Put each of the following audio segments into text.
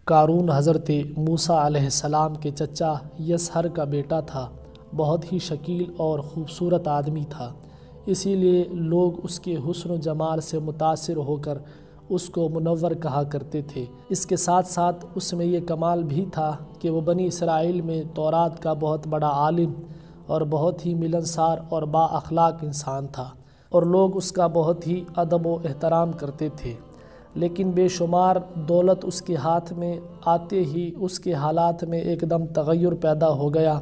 قارون حضرت موسیٰ علیہ السلام کے چچا یسہر کا بیٹا تھا۔ بہت ہی شکیل اور خوبصورت آدمی تھا، اسی لیے لوگ اس کے حسن و جمال سے متاثر ہو کر اس کو منور کہا کرتے تھے۔ اس کے ساتھ ساتھ اس میں یہ کمال بھی تھا کہ وہ بنی اسرائیل میں تورات کا بہت بڑا عالم اور بہت ہی ملنسار اور با اخلاق انسان تھا، اور لوگ اس کا بہت ہی ادب و احترام کرتے تھے۔ لیکن بے شمار دولت اس کے ہاتھ میں آتے ہی اس کے حالات میں ایک دم تغیر پیدا ہو گیا،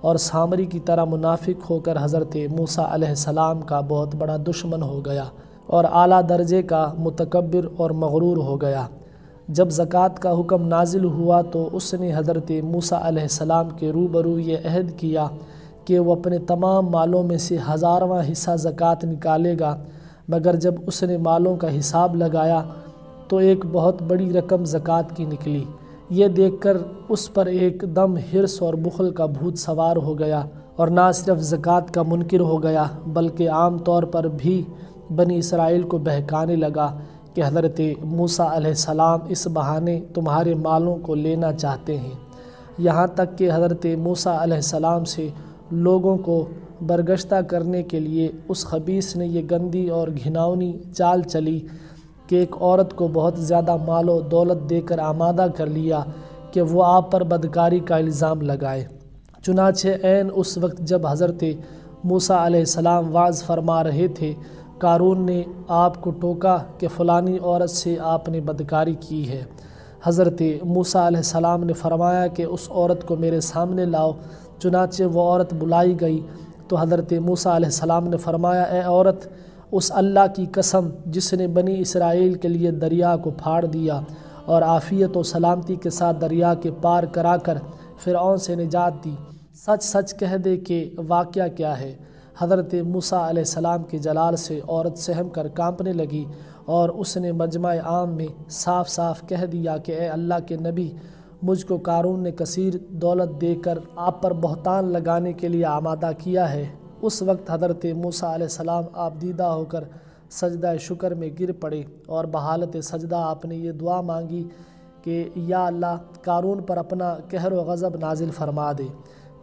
اور سامری کی طرح منافق ہو کر حضرت موسیٰ علیہ السلام کا بہت بڑا دشمن ہو گیا اور اعلیٰ درجے کا متکبر اور مغرور ہو گیا۔ جب زکوٰۃ کا حکم نازل ہوا تو اس نے حضرت موسیٰ علیہ السلام کے روبرو یہ عہد کیا کہ وہ اپنے تمام مالوں میں سے 1000واں حصہ زکوٰۃ نکالے گا، مگر جب اس نے مالوں کا حساب لگایا تو ایک بہت بڑی رقم زکوٰۃ کی نکلی۔ یہ دیکھ کر اس پر ایک دم حرص اور بخل کا بھوت سوار ہو گیا، اور نہ صرف زکوٰۃ کا منکر ہو گیا بلکہ عام طور پر بھی بنی اسرائیل کو بہکانے لگا کہ حضرت موسیٰ علیہ السلام اس بہانے تمہارے مالوں کو لینا چاہتے ہیں۔ یہاں تک کہ حضرت موسیٰ علیہ السلام سے لوگوں کو برگشتہ کرنے کے لیے اس خبیث نے یہ گندی اور گھناؤنی چال چلی کہ ایک عورت کو بہت زیادہ مال و دولت دے کر آمادہ کر لیا کہ وہ آپ پر بدکاری کا الزام لگائے۔ چنانچہ عین اس وقت جب حضرت موسیٰ علیہ السلام وعظ فرما رہے تھے، قارون نے آپ کو ٹوکا کہ فلانی عورت سے آپ نے بدکاری کی ہے۔ حضرت موسیٰ علیہ السلام نے فرمایا کہ اس عورت کو میرے سامنے لاؤ۔ چنانچہ وہ عورت بلائی گئی تو حضرت موسیٰ علیہ السلام نے فرمایا، اے عورت، اس اللہ کی قسم جس نے بنی اسرائیل کے لیے دریا کو پھاڑ دیا اور عافیت و سلامتی کے ساتھ دریا کے پار کرا کر فرعون سے نجات دی، سچ سچ کہہ دے کہ واقعہ کیا ہے۔ حضرت موسیٰ علیہ السلام کے جلال سے عورت سہم کر کانپنے لگی، اور اس نے مجمع عام میں صاف صاف کہہ دیا کہ اے اللہ کے نبی، مجھ کو قارون نے کثیر دولت دے کر آپ پر بہتان لگانے کے لیے آمادہ کیا ہے۔ اس وقت حضرت موسیٰ علیہ السلام آپ دیدہ ہو کر سجدہ شکر میں گر پڑے، اور بحالت سجدہ آپ نے یہ دعا مانگی کہ یا اللہ، قارون پر اپنا قہر و غضب نازل فرما دے۔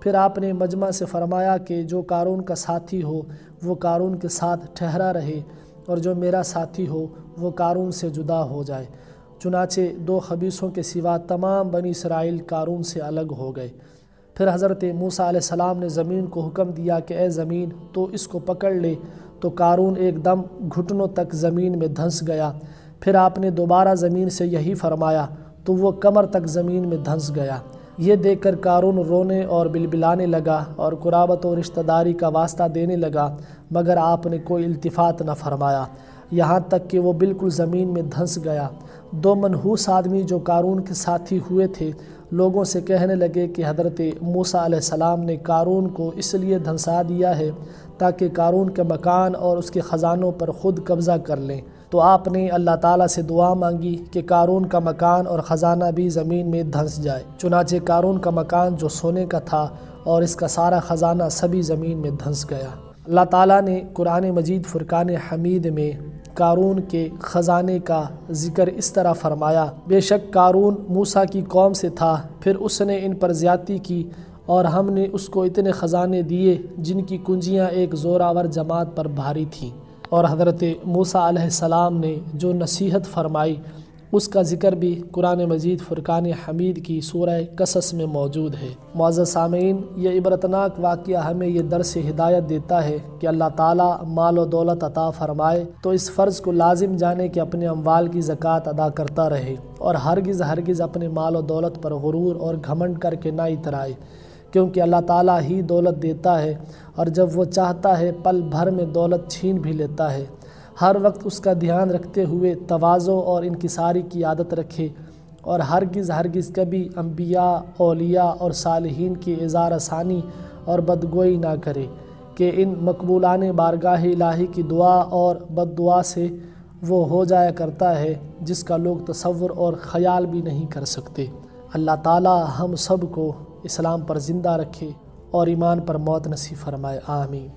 پھر آپ نے مجمع سے فرمایا کہ جو قارون کا ساتھی ہو وہ قارون کے ساتھ ٹھہرا رہے، اور جو میرا ساتھی ہو وہ قارون سے جدا ہو جائے۔ چنانچہ 2 خبیثوں کے سوا تمام بنی اسرائیل قارون سے الگ ہو گئے۔ پھر حضرت موسیٰ علیہ السلام نے زمین کو حکم دیا کہ اے زمین، تو اس کو پکڑ لے، تو قارون ایک دم گھٹنوں تک زمین میں دھنس گیا۔ پھر آپ نے دوبارہ زمین سے یہی فرمایا تو وہ کمر تک زمین میں دھنس گیا۔ یہ دیکھ کر قارون رونے اور بلبلانے لگا اور قرابت و رشتہ داری کا واسطہ دینے لگا، مگر آپ نے کوئی التفات نہ فرمایا، یہاں تک کہ وہ بالکل زمین میں دھنس گیا۔ 2 منحوس آدمی جو قارون کے ساتھی ہوئے تھے لوگوں سے کہنے لگے کہ حضرت موسیٰ علیہ السلام نے قارون کو اس لیے دھنسا دیا ہے تاکہ قارون کے مکان اور اس کے خزانوں پر خود قبضہ کر لیں۔ تو آپ نے اللہ تعالیٰ سے دعا مانگی کہ قارون کا مکان اور خزانہ بھی زمین میں دھنس جائے۔ چنانچہ قارون کا مکان جو سونے کا تھا اور اس کا سارا خزانہ سبھی زمین میں دھنس گیا۔ اللہ تعالیٰ نے قرآن مجید فرقان حمید میں قارون کے خزانے کا ذکر اس طرح فرمایا، بے شک قارون موسیٰ کی قوم سے تھا، پھر اس نے ان پر زیادتی کی، اور ہم نے اس کو اتنے خزانے دیے جن کی کنجیاں ایک زوراور جماعت پر بھاری تھیں۔ اور حضرت موسیٰ علیہ السلام نے جو نصیحت فرمائی اس کا ذکر بھی قرآن مجید فرقان حمید کی سورہ قصص میں موجود ہے۔ معزز سامعین، یہ عبرتناک واقعہ ہمیں یہ درس ہدایت دیتا ہے کہ اللہ تعالیٰ مال و دولت عطا فرمائے تو اس فرض کو لازم جانے کہ اپنے اموال کی زکوٰۃ ادا کرتا رہے، اور ہرگز اپنے مال و دولت پر غرور اور گھمنڈ کر کے نہ اترائے، کیونکہ اللہ تعالیٰ ہی دولت دیتا ہے، اور جب وہ چاہتا ہے پل بھر میں دولت چھین بھی لیتا ہے۔ ہر وقت اس کا دھیان رکھتے ہوئے تواضع اور انکساری کی عادت رکھے، اور ہرگز کبھی انبیاء، اولیاء اور صالحین کی اظہار ثانی اور بدگوئی نہ کرے کہ ان مقبولان بارگاہ الہی کی دعا اور بد دعا سے وہ ہو جایا کرتا ہے جس کا لوگ تصور اور خیال بھی نہیں کر سکتے۔ اللہ تعالی ہم سب کو اسلام پر زندہ رکھے اور ایمان پر موت نصیب فرمائے، آمین۔